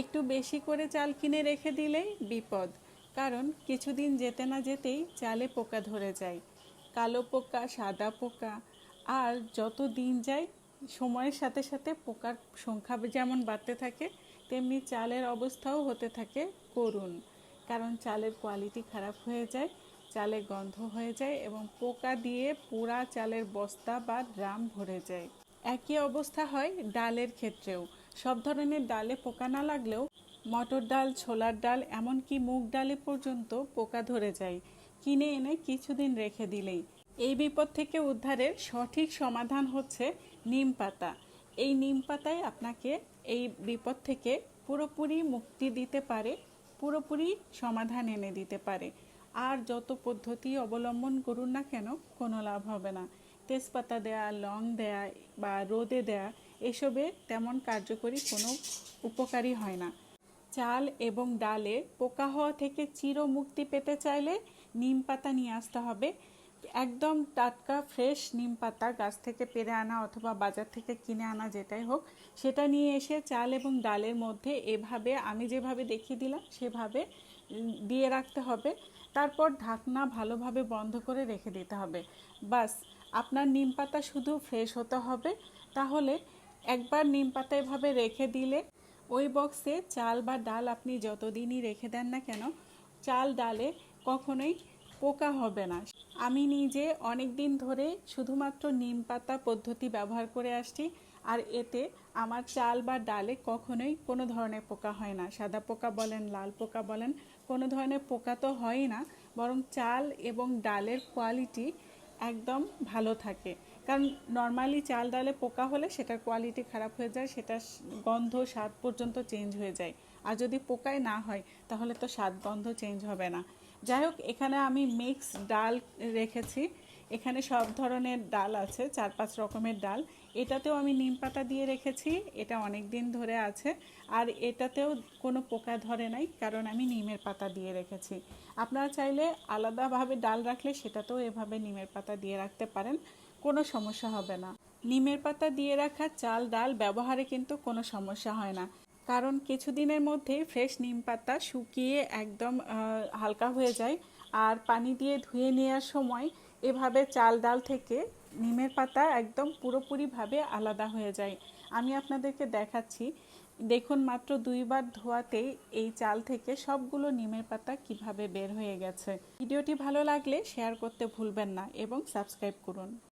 একটু বেশি করে চাল কিনে রেখে দিলেই বিপদ, কারণ কিছুদিন যেতে না যেতেই চালে পোকা ধরে যায়। কালো পোকা, সাদা পোকা, আর যত দিন যায় সময়ের সাথে সাথে পোকার সংখ্যা যেমন বাড়তে থাকে, তেমনি চালের অবস্থাও হতে থাকে করুণ। কারণ চালের কোয়ালিটি খারাপ হয়ে যায়, চালে গন্ধ হয়ে যায় এবং পোকা দিয়ে পুরা চালের বস্তা বা ড্রাম ভরে যায়। একই অবস্থা হয় ডালের ক্ষেত্রেও। সব ধরনের ডালে পোকা না লাগলেও মটর ডাল, ছোলার ডাল, এমনকি মুগ ডালে পর্যন্ত পোকা ধরে যায় কিনে এনে কিছুদিন রেখে দিলেই। এই বিপদ থেকে উদ্ধারের সঠিক সমাধান হচ্ছে নিম পাতা। এই নিম পাতাই আপনাকে এই বিপদ থেকে পুরোপুরি মুক্তি দিতে পারে, পুরোপুরি সমাধান এনে দিতে পারে। আর যত পদ্ধতি অবলম্বন করুন না কেন, কোনো লাভ হবে না। তেজপাতা দেয়া, লং দেয়া বা রোদে দেয়া, এসবে তেমন কার্যকরী কোনো উপকারী হয় না। চাল এবং ডালে পোকা হওয়া থেকে চিরমুক্তি পেতে চাইলে নিম পাতা নিয়ে আসতে হবে। একদম টাটকা ফ্রেশ নিম পাতা গাছ থেকে পেড়ে আনা অথবা বাজার থেকে কিনে আনা, যেটাই হোক, সেটা নিয়ে এসে চাল এবং ডালের মধ্যে এভাবে আমি যেভাবে দেখিয়ে দিলাম সেভাবে দিয়ে রাখতে হবে। তারপর ঢাকনা ভালোভাবে বন্ধ করে রেখে দিতে হবে। বাস, আপনার নিম পাতা শুধু ফ্রেশ হতে হবে। তাহলে একবার নিম পাতা এভাবে রেখে দিলে ওই বক্সে চাল বা ডাল আপনি যতদিনই রেখে দেন না কেন, চাল ডালে কখনোই পোকা হবে না। আমি নিজে অনেক দিন ধরে শুধুমাত্র নিম পাতা পদ্ধতি ব্যবহার করে আসছি, আর এতে আমার চাল বা ডালে কখনোই কোনো ধরনের পোকা হয় না। সাদা পোকা বলেন, লাল পোকা বলেন, কোনো ধরনের পোকা তো হয়ই না, বরং চাল এবং ডালের কোয়ালিটি একদম ভালো থাকে। কারণ নর্মালি চাল ডালে পোকা হলে সেটার কোয়ালিটি খারাপ হয়ে যায়, সেটার গন্ধ স্বাদ পর্যন্ত চেঞ্জ হয়ে যায়। আর যদি পোকায় না হয় তাহলে তো স্বাদ গন্ধ চেঞ্জ হবে না। যাই হোক, এখানে আমি মিক্স ডাল রেখেছি। এখানে সব ধরনের ডাল আছে, 4-5 রকমের ডাল। এটাতেও আমি নিম পাতা দিয়ে রেখেছি, এটা অনেক দিন ধরে আছে। আর এটাতেও কোনো পোকা ধরে নাই, কারণ আমি নিমের পাতা দিয়ে রেখেছি। আপনারা চাইলে আলাদাভাবে ডাল রাখলে সেটাতেও এভাবে নিমের পাতা দিয়ে রাখতে পারেন, কোনো সমস্যা হবে না। নিমের পাতা দিয়ে রাখা চাল ডাল ব্যবহারে কিন্তু কোনো সমস্যা হয় না, কারণ কিছুদিনের মধ্যেই ফ্রেশ নিম পাতা শুকিয়ে একদম হালকা হয়ে যায়। আর পানি দিয়ে ধুয়ে নেওয়ার সময় এভাবে চাল ডাল থেকে নিমের পাতা একদম পুরোপুরিভাবে আলাদা হয়ে যায়। আমি আপনাদেরকে দেখাচ্ছি, দেখুন, মাত্র 2 বার ধোয়াতেই এই চাল থেকে সবগুলো নিমের পাতা কিভাবে বের হয়ে গেছে। ভিডিওটি ভালো লাগলে শেয়ার করতে ভুলবেন না এবং সাবস্ক্রাইব করুন।